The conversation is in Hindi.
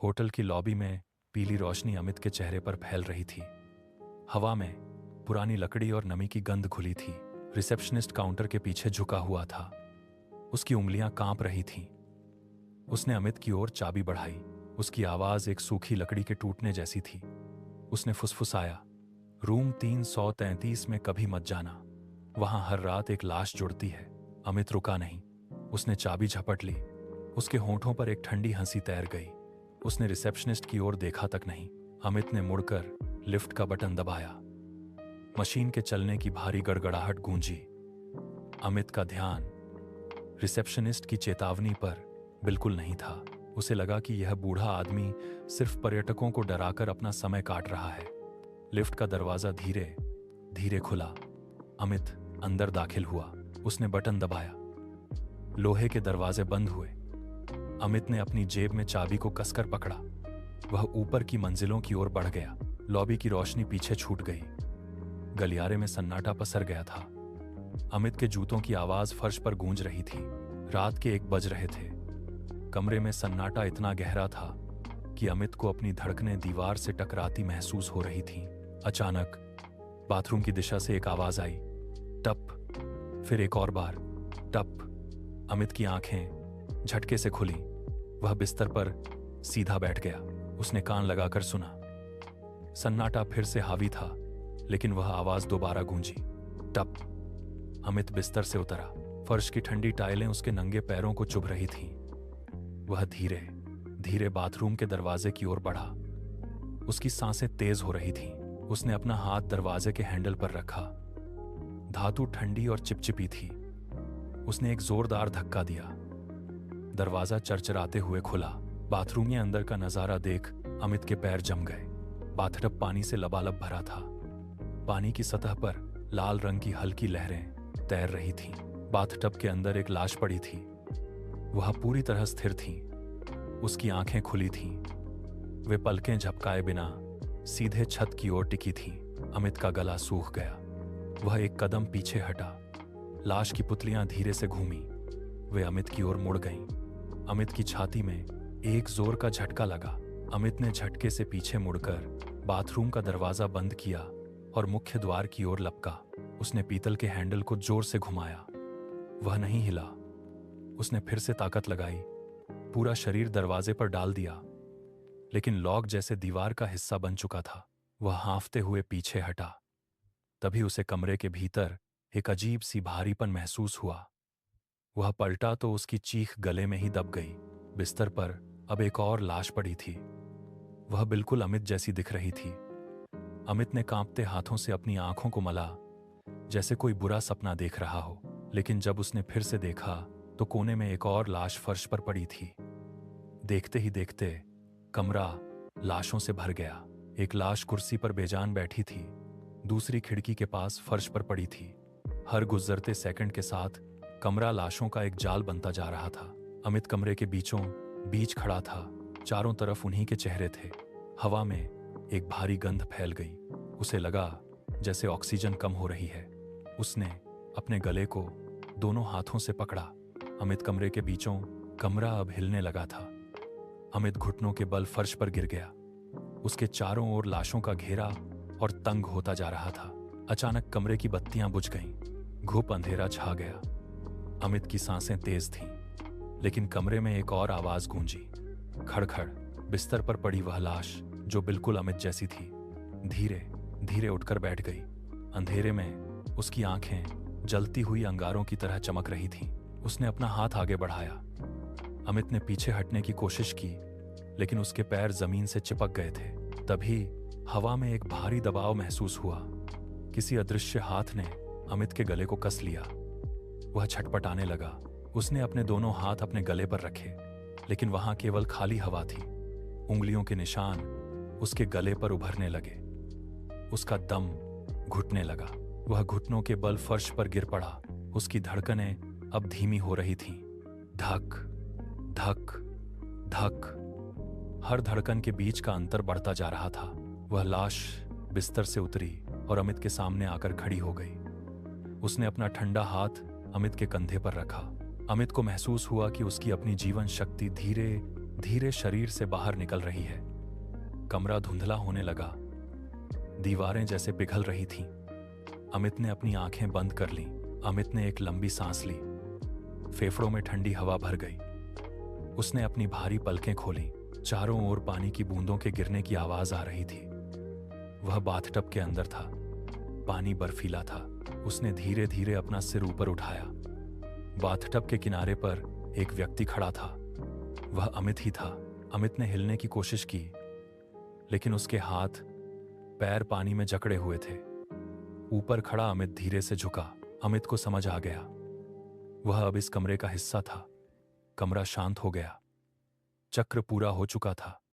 होटल की लॉबी में पीली रोशनी अमित के चेहरे पर फैल रही थी। हवा में पुरानी लकड़ी और नमी की गंध घुली थी। रिसेप्शनिस्ट काउंटर के पीछे झुका हुआ था। उसकी उंगलियां कांप रही थीं। उसने अमित की ओर चाबी बढ़ाई। उसकी आवाज एक सूखी लकड़ी के टूटने जैसी थी। उसने फुसफुसाया, रूम 333 में कभी मत जाना, वहां हर रात एक लाश जुड़ती है। अमित रुका नहीं। उसने चाबी झपट ली। उसके होंठों पर एक ठंडी हंसी तैर गई। उसने रिसेप्शनिस्ट की ओर देखा तक नहीं। अमित ने मुड़कर लिफ्ट का बटन दबाया। मशीन के चलने की भारी गड़गड़ाहट गूंजी। अमित का ध्यान रिसेप्शनिस्ट की चेतावनी पर बिल्कुल नहीं था। उसे लगा कि यह बूढ़ा आदमी सिर्फ पर्यटकों को डराकर अपना समय काट रहा है। लिफ्ट का दरवाजा धीरे धीरे खुला। अमित अंदर दाखिल हुआ। उसने बटन दबाया। लोहे के दरवाजे बंद हुए। अमित ने अपनी जेब में चाबी को कसकर पकड़ा। वह ऊपर की मंजिलों की ओर बढ़ गया। लॉबी की रोशनी पीछे छूट गई। गलियारे में सन्नाटा पसर गया था। अमित के जूतों की आवाज फर्श पर गूंज रही थी। रात के 1 बज रहे थे। कमरे में सन्नाटा इतना गहरा था कि अमित को अपनी धड़कनें दीवार से टकराती महसूस हो रही थीं। अचानक बाथरूम की दिशा से एक आवाज आई, टप। फिर एक और बार, टप। अमित की आंखें झटके से खुली। वह बिस्तर पर सीधा बैठ गया। उसने कान लगाकर सुना। सन्नाटा फिर से हावी था, लेकिन वह आवाज दोबारा गूंजी, टप। अमित बिस्तर से उतरा। फर्श की ठंडी टाइलें उसके नंगे पैरों को चुभ रही थीं। वह धीरे धीरे बाथरूम के दरवाजे की ओर बढ़ा। उसकी सांसें तेज हो रही थीं। उसने अपना हाथ दरवाजे के हैंडल पर रखा। धातु ठंडी और चिपचिपी थी। उसने एक जोरदार धक्का दिया। दरवाजा चरचराते हुए खुला। बाथरूम के अंदर का नजारा देख अमित के पैर जम गए। बाथटब पानी से लबालब भरा था। पानी की सतह पर लाल रंग की हल्की लहरें तैर रही थीं। बाथटब के अंदर एक लाश पड़ी थी। वह पूरी तरह स्थिर थी। उसकी आंखें खुली थीं। वे पलकें झपकाए बिना सीधे छत की ओर टिकी थीं। अमित का गला सूख गया। वह एक कदम पीछे हटा। लाश की पुतलियां धीरे से घूमी। वे अमित की ओर मुड़ गईं। अमित की छाती में एक जोर का झटका लगा। अमित ने झटके से पीछे मुड़कर बाथरूम का दरवाजा बंद किया और मुख्य द्वार की ओर लपका। उसने पीतल के हैंडल को जोर से घुमाया। वह नहीं हिला। उसने फिर से ताकत लगाई। पूरा शरीर दरवाजे पर डाल दिया, लेकिन लॉक जैसे दीवार का हिस्सा बन चुका था। वह हाँफते हुए पीछे हटा। तभी उसे कमरे के भीतर एक अजीब सी भारीपन महसूस हुआ। वह पलटा तो उसकी चीख गले में ही दब गई। बिस्तर पर अब एक और लाश पड़ी थी। वह बिल्कुल अमित जैसी दिख रही थी। अमित ने कांपते हाथों से अपनी आंखों को मला, जैसे कोई बुरा सपना देख रहा हो। लेकिन जब उसने फिर से देखा तो कोने में एक और लाश फर्श पर पड़ी थी। देखते ही देखते कमरा लाशों से भर गया। एक लाश कुर्सी पर बेजान बैठी थी। दूसरी खिड़की के पास फर्श पर पड़ी थी। हर गुजरते सेकंड के साथ कमरा लाशों का एक जाल बनता जा रहा था। अमित कमरे के बीचों बीच खड़ा था। चारों तरफ उन्हीं के चेहरे थे। हवा में एक भारी गंध फैल गई। उसे लगा जैसे ऑक्सीजन कम हो रही है। उसने अपने गले को दोनों हाथों से पकड़ा। अमित कमरे के बीचों कमरा अब हिलने लगा था। अमित घुटनों के बल फर्श पर गिर गया। उसके चारों ओर लाशों का घेरा और तंग होता जा रहा था। अचानक कमरे की बत्तियां बुझ गईं। घुप अंधेरा छा गया। अमित की सांसें तेज थीं, लेकिन कमरे में एक और आवाज गूंजी, खड़खड़। बिस्तर पर पड़ी वह लाश, जो बिल्कुल अमित जैसी थी, धीरे धीरे उठकर बैठ गई। अंधेरे में उसकी आंखें जलती हुई अंगारों की तरह चमक रही थीं। उसने अपना हाथ आगे बढ़ाया। अमित ने पीछे हटने की कोशिश की, लेकिन उसके पैर जमीन से चिपक गए थे। तभी हवा में एक भारी दबाव महसूस हुआ। किसी अदृश्य हाथ ने अमित के गले को कस लिया। वह छटपटाने लगा। उसने अपने दोनों हाथ अपने गले पर रखे, लेकिन वहां केवल खाली हवा थी। उंगलियों के निशान उसके गले पर उभरने लगे। उसका दम घुटने लगा। वह घुटनों के बल फर्श पर गिर पड़ा। उसकी धड़कनें अब धीमी हो रही थीं। धक धक धक। हर धड़कन के बीच का अंतर बढ़ता जा रहा था। वह लाश बिस्तर से उतरी और अमित के सामने आकर खड़ी हो गई। उसने अपना ठंडा हाथ अमित के कंधे पर रखा। अमित को महसूस हुआ कि उसकी अपनी जीवन शक्ति धीरे धीरे शरीर से बाहर निकल रही है। कमरा धुंधला होने लगा, दीवारें जैसे पिघल रही थीं। अमित ने अपनी आंखें बंद कर लीं। अमित ने एक लंबी सांस ली। फेफड़ों में ठंडी हवा भर गई। उसने अपनी भारी पलकें खोलीं। चारों ओर पानी की बूंदों के गिरने की आवाज आ रही थी। वह बाथटब के अंदर था। पानी बर्फीला था। उसने धीरे धीरे अपना सिर ऊपर उठाया। बाथटब के किनारे पर एक व्यक्ति खड़ा था। वह अमित ही था। अमित ने हिलने की कोशिश की, लेकिन उसके हाथ पैर पानी में जकड़े हुए थे। ऊपर खड़ा अमित धीरे से झुका। अमित को समझ आ गया, वह अब इस कमरे का हिस्सा था। कमरा शांत हो गया। चक्र पूरा हो चुका था।